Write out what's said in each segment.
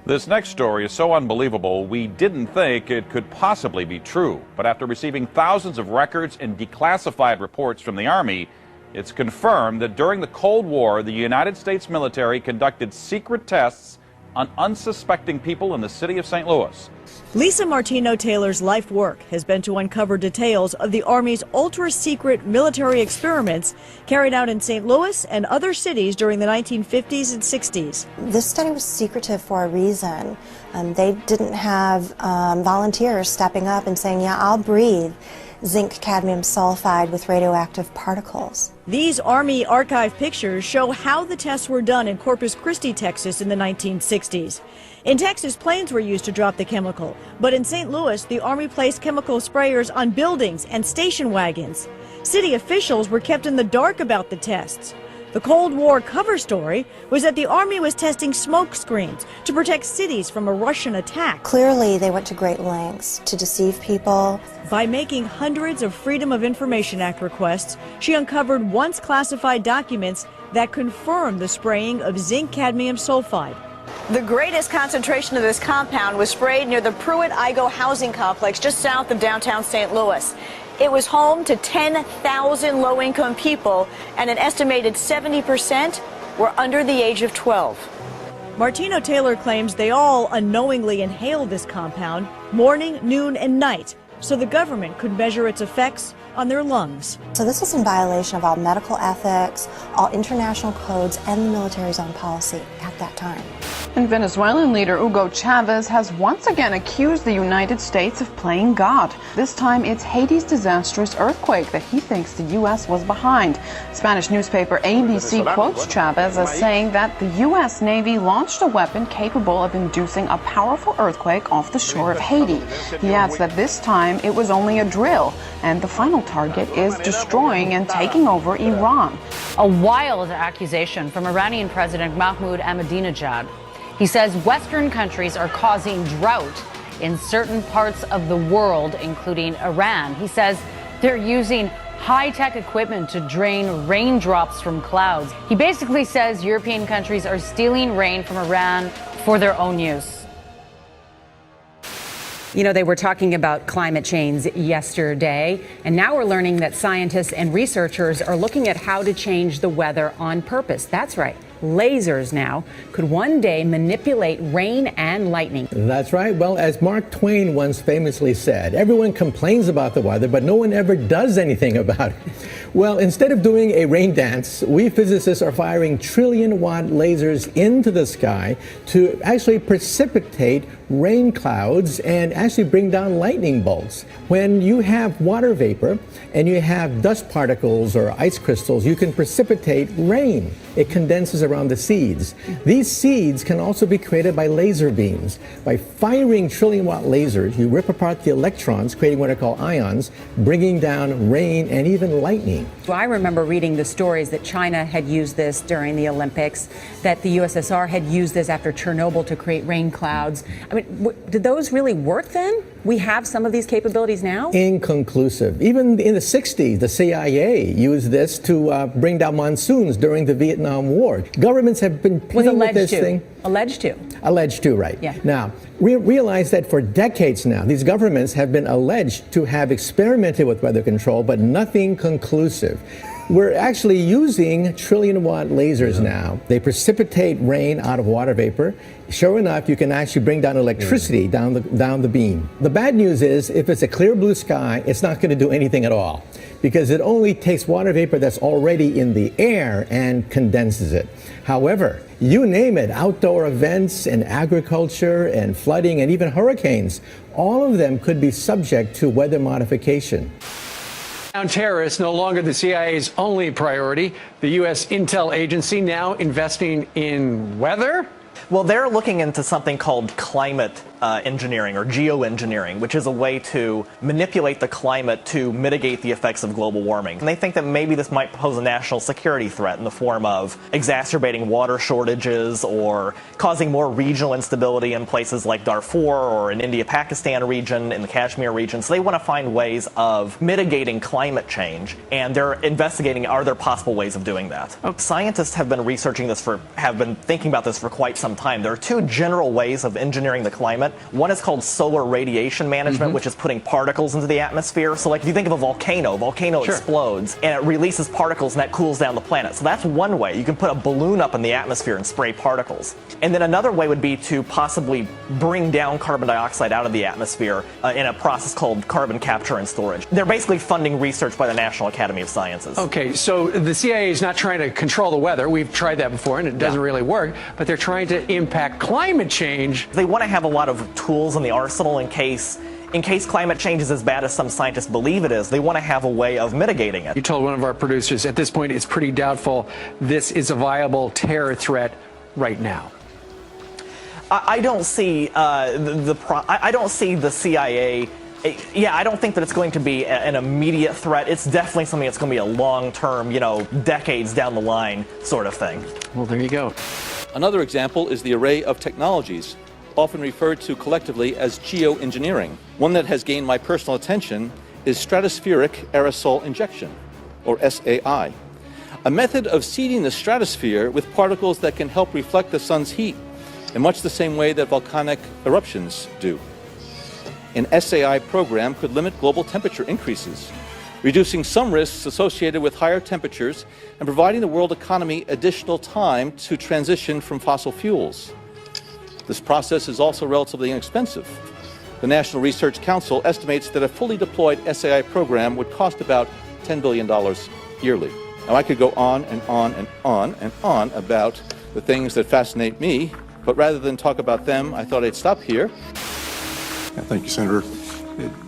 This next story is so unbelievable, we didn't think it could possibly be true. But after receiving thousands of records and declassified reports from the Army, it's confirmed that during the Cold War, the United States military conducted secret tests on unsuspecting people in the city of St. Louis. Lisa Martino Taylor's life work has been to uncover details of the Army's ultra-secret military experiments carried out in St. Louis and other cities during the 1950s and 60s. This study was secretive for a reason. They didn't have volunteers stepping up and saying, yeah, I'll breathe zinc cadmium sulfide with radioactive particles. These Army archive pictures show how the tests were done in Corpus Christi, Texas in the 1960s. In Texas, planes were used to drop the chemical, but in St. Louis, the Army placed chemical sprayers on buildings and station wagons. City officials were kept in the dark about the tests. The Cold War cover story was that the Army was testing smoke screens to protect cities from a Russian attack. Clearly, they went to great lengths to deceive people. By making hundreds of Freedom of Information Act requests, she uncovered once classified documents that confirmed the spraying of zinc cadmium sulfide. The greatest concentration of this compound was sprayed near the Pruitt-Igoe housing complex just south of downtown St. Louis. It was home to 10,000 low-income people, and an estimated 70% were under the age of 12. Martino Taylor claims they all unknowingly inhaled this compound morning, noon, and night, so the government could measure its effects on their lungs. So this was in violation of all medical ethics, all international codes, and the military's own policy at that time. And Venezuelan leader Hugo Chavez has once again accused the United States of playing God. This time it's Haiti's disastrous earthquake that he thinks the U.S. was behind. Spanish newspaper ABC quotes Chavez as saying that the U.S. Navy launched a weapon capable of inducing a powerful earthquake off the shore of Haiti. He adds that this time it was only a drill, and the final target is destroying and taking over Iran. A wild accusation from Iranian President Mahmoud Ahmadinejad. He says Western countries are causing drought in certain parts of the world, including Iran. He says they're using high-tech equipment to drain raindrops from clouds. He basically says European countries are stealing rain from Iran for their own use. You know, they were talking about climate change yesterday, and now we're learning that scientists and researchers are looking at how to change the weather on purpose. That's right. Lasers now could one day manipulate rain and lightning. That's right. Well, as Mark Twain once famously said, everyone complains about the weather, but no one ever does anything about it. Well, instead of doing a rain dance, we physicists are firing trillion-watt lasers into the sky to actually precipitate rain clouds and actually bring down lightning bolts. When you have water vapor and you have dust particles or ice crystals, you can precipitate rain. It condenses around the seeds. These seeds can also be created by laser beams. By firing trillion-watt lasers, you rip apart the electrons, creating what are called ions, bringing down rain and even lightning. So I remember reading the stories that China had used this during the Olympics, that the USSR had used this after Chernobyl to create rain clouds. I mean, did those really work then? We have some of these capabilities now? Inconclusive. Even in the 60s, the CIA used this to bring down monsoons during the Vietnam War. Governments have been playing with this thing. Alleged to. Alleged to, right. Yeah. Now, we realize that for decades now, these governments have been alleged to have experimented with weather control, but nothing conclusive. We're actually using trillion-watt lasers now. They precipitate rain out of water vapor. Sure enough, you can actually bring down electricity down the beam. The bad news is, if it's a clear blue sky, it's not going to do anything at all, because it only takes water vapor that's already in the air and condenses it. However, you name it, outdoor events and agriculture and flooding and even hurricanes, all of them could be subject to weather modification. Terrorists no longer the CIA's only priority. The U.S. intel agency now investing in weather? Well, they're looking into something called climate engineering or geoengineering, which is a way to manipulate the climate to mitigate the effects of global warming. And they think that maybe this might pose a national security threat in the form of exacerbating water shortages or causing more regional instability in places like Darfur or in India-Pakistan region, in the Kashmir region. So they want to find ways of mitigating climate change, and they're investigating, are there possible ways of doing that? Scientists have been researching this have been thinking about this for quite some time. There are two general ways of engineering the climate. One is called solar radiation management, which is putting particles into the atmosphere. So like if you think of a volcano explodes and it releases particles and that cools down the planet. So that's one way. You can put a balloon up in the atmosphere and spray particles. And then another way would be to possibly bring down carbon dioxide out of the atmosphere in a process called carbon capture and storage. They're basically funding research by the National Academy of Sciences. Okay, so the CIA is not trying to control the weather. We've tried that before and it doesn't really work, but they're trying to impact climate change. They want to have a lot of tools in the arsenal in case climate change is as bad as some scientists believe it is. They want to have a way of mitigating it. You told one of our producers at this point it's pretty doubtful this is a viable terror threat right now. I don't see I don't see the CIA. Yeah, I don't think that it's going to be an immediate threat. It's definitely something that's going to be a long-term, decades down the line sort of thing. Well, there you go. Another example is the array of technologies, often referred to collectively as geoengineering. One that has gained my personal attention is stratospheric aerosol injection, or SAI, a method of seeding the stratosphere with particles that can help reflect the sun's heat in much the same way that volcanic eruptions do. An SAI program could limit global temperature increases, reducing some risks associated with higher temperatures and providing the world economy additional time to transition from fossil fuels. This process is also relatively inexpensive. The National Research Council estimates that a fully deployed SAI program would cost about $10 billion yearly. Now, I could go on and on and on and on about the things that fascinate me, but rather than talk about them, I thought I'd stop here. Yeah, thank you, Senator.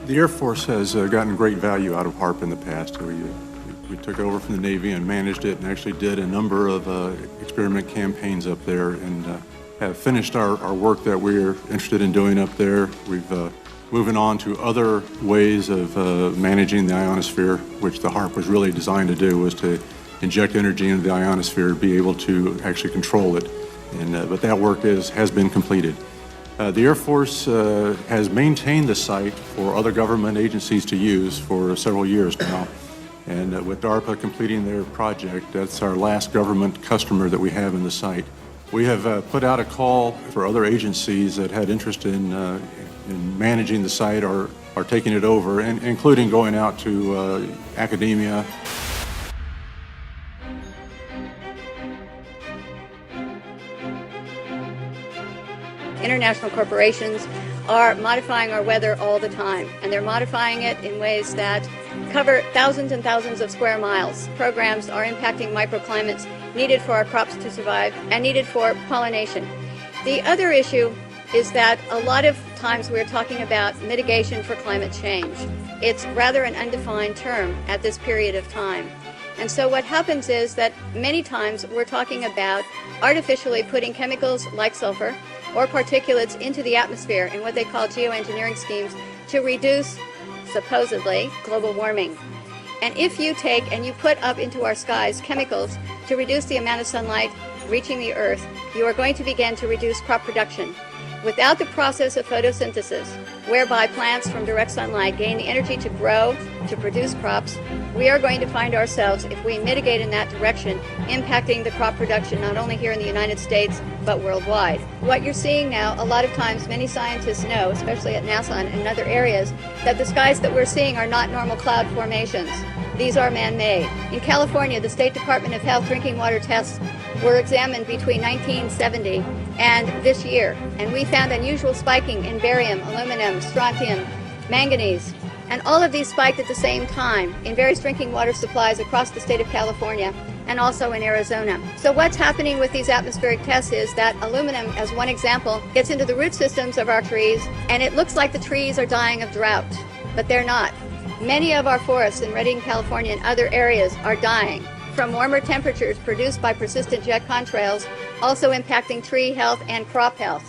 The Air Force has gotten great value out of HAARP in the past. We took over from the Navy and managed it and actually did a number of experiment campaigns up there and have finished our work that we're interested in doing up there. We've moving on to other ways of managing the ionosphere, which the HAARP was really designed to do, was to inject energy into the ionosphere, be able to actually control it. But that work has been completed. The Air Force has maintained the site for other government agencies to use for several years now. And with DARPA completing their project, that's our last government customer that we have in the site. We have put out a call for other agencies that had interest in managing the site or taking it over, and including going out to academia. International corporations are modifying our weather all the time, and they're modifying it in ways that cover thousands and thousands of square miles. Programs are impacting microclimates needed for our crops to survive and needed for pollination. The other issue is that a lot of times we're talking about mitigation for climate change. It's rather an undefined term at this period of time. And so what happens is that many times we're talking about artificially putting chemicals like sulfur or particulates into the atmosphere in what they call geoengineering schemes to reduce, supposedly, global warming. And if you take and you put up into our skies chemicals to reduce the amount of sunlight reaching the earth, you are going to begin to reduce crop production. Without the process of photosynthesis, whereby plants from direct sunlight gain the energy to grow, to produce crops, we are going to find ourselves, if we mitigate in that direction, impacting the crop production not only here in the United States, but worldwide. What you're seeing now, a lot of times many scientists know, especially at NASA and in other areas, that the skies that we're seeing are not normal cloud formations. These are man-made. In California, the State Department of Health drinking water tests were examined between 1970 and this year, and we found unusual spiking in barium, aluminum, strontium, manganese, and all of these spiked at the same time in various drinking water supplies across the state of California and also in Arizona. So what's happening with these atmospheric tests is that aluminum, as one example, gets into the root systems of our trees, and it looks like the trees are dying of drought, but they're not. Many of our forests in Redding, California and other areas are dying from warmer temperatures produced by persistent jet contrails, also impacting tree health and crop health.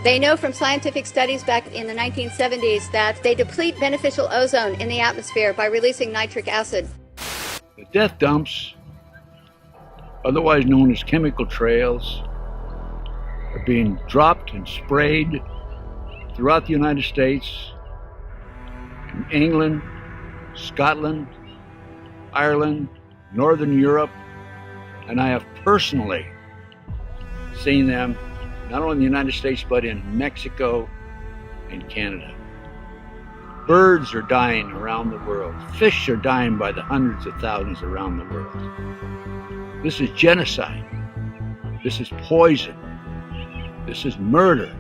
They know from scientific studies back in the 1970s that they deplete beneficial ozone in the atmosphere by releasing nitric acid. The death dumps, otherwise known as chemical trails, are being dropped and sprayed throughout the United States, in England, Scotland, Ireland, Northern Europe, and I have personally seen them not only in the United States but in Mexico and Canada. Birds are dying around the world. Fish are dying by the hundreds of thousands around the world. This is genocide. This is poison. This is murder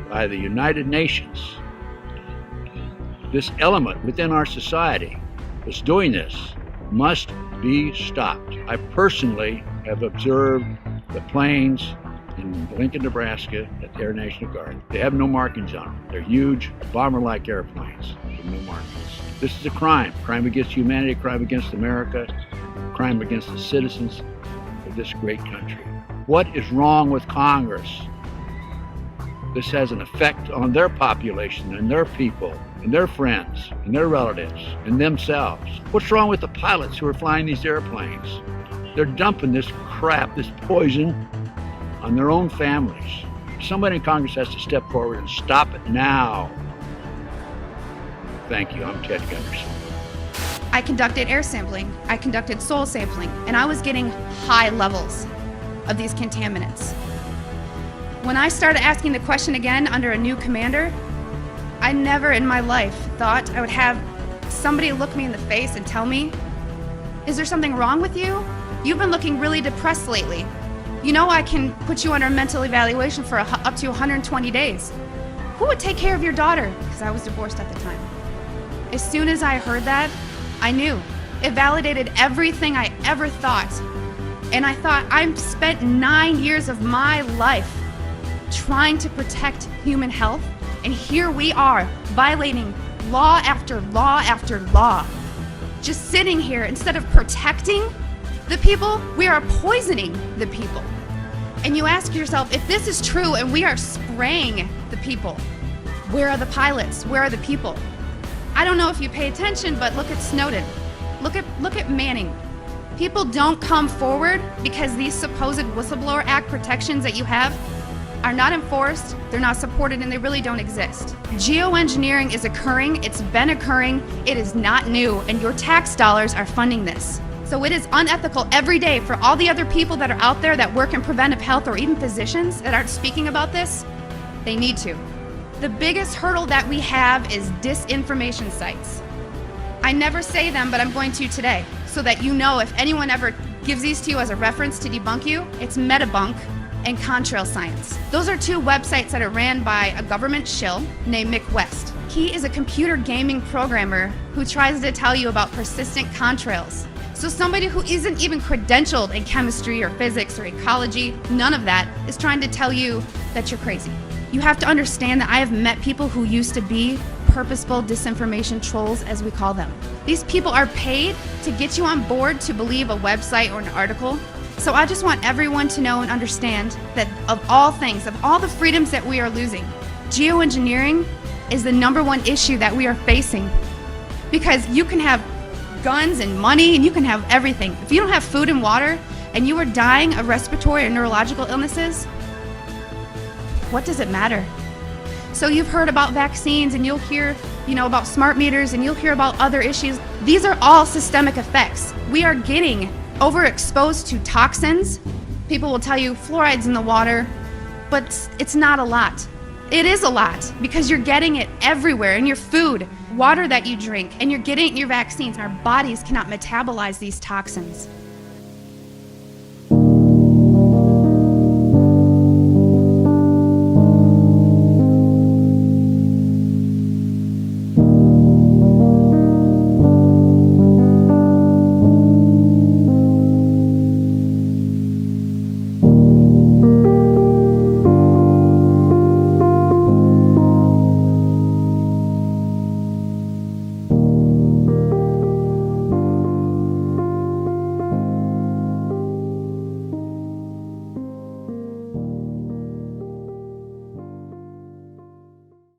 by the United Nations. This element within our society that's doing this must be stopped. I personally have observed the planes in Lincoln, Nebraska at the Air National Guard. They have no markings on them. They're huge, bomber-like airplanes with no markings. This is a crime. Crime against humanity, crime against America, crime against the citizens of this great country. What is wrong with Congress? This has an effect on their population and their people and their friends and their relatives and themselves. What's wrong with the pilots who are flying these airplanes? They're dumping this crap, this poison, on their own families. Somebody in Congress has to step forward and stop it now. Thank you. I'm Ted Gunderson. I conducted air sampling, I conducted soil sampling, and I was getting high levels of these contaminants. When I started asking the question again under a new commander, I never in my life thought I would have somebody look me in the face and tell me, is there something wrong with you? You've been looking really depressed lately. You know I can put you under a mental evaluation for up to 120 days. Who would take care of your daughter? Because I was divorced at the time. As soon as I heard that, I knew. It validated everything I ever thought. And I thought, I've spent 9 years of my life trying to protect human health, and here we are, violating law after law after law. Just sitting here, instead of protecting the people, we are poisoning the people. And you ask yourself, if this is true and we are spraying the people, where are the pilots? Where are the people? I don't know if you pay attention, but look at Snowden. Look at Manning. People don't come forward because these supposed Whistleblower Act protections that you have are not enforced, they're not supported, and they really don't exist. Geoengineering is occurring, it's been occurring, it is not new, and your tax dollars are funding this. So it is unethical every day for all the other people that are out there that work in preventive health, or even physicians that aren't speaking about this. They need to. The biggest hurdle that we have is disinformation sites. I never say them, but I'm going to today, so that you know if anyone ever gives these to you as a reference to debunk you, it's Metabunk and Contrail Science. Those are two websites that are ran by a government shill named Mick West. He is a computer gaming programmer who tries to tell you about persistent contrails. So somebody who isn't even credentialed in chemistry or physics or ecology, none of that, is trying to tell you that you're crazy. You have to understand that I have met people who used to be purposeful disinformation trolls, as we call them. These people are paid to get you on board to believe a website or an article. So I just want everyone to know and understand that of all things, of all the freedoms that we are losing, geoengineering is the #1 issue that we are facing. Because you can have guns and money and you can have everything. If you don't have food and water and you are dying of respiratory or neurological illnesses, what does it matter? So you've heard about vaccines and you'll hear, about smart meters and you'll hear about other issues. These are all systemic effects. We are getting overexposed to toxins. People will tell you fluoride's in the water, but it's not a lot. It is a lot because you're getting it everywhere in your food, water that you drink, and you're getting it in your vaccines. Our bodies cannot metabolize these toxins.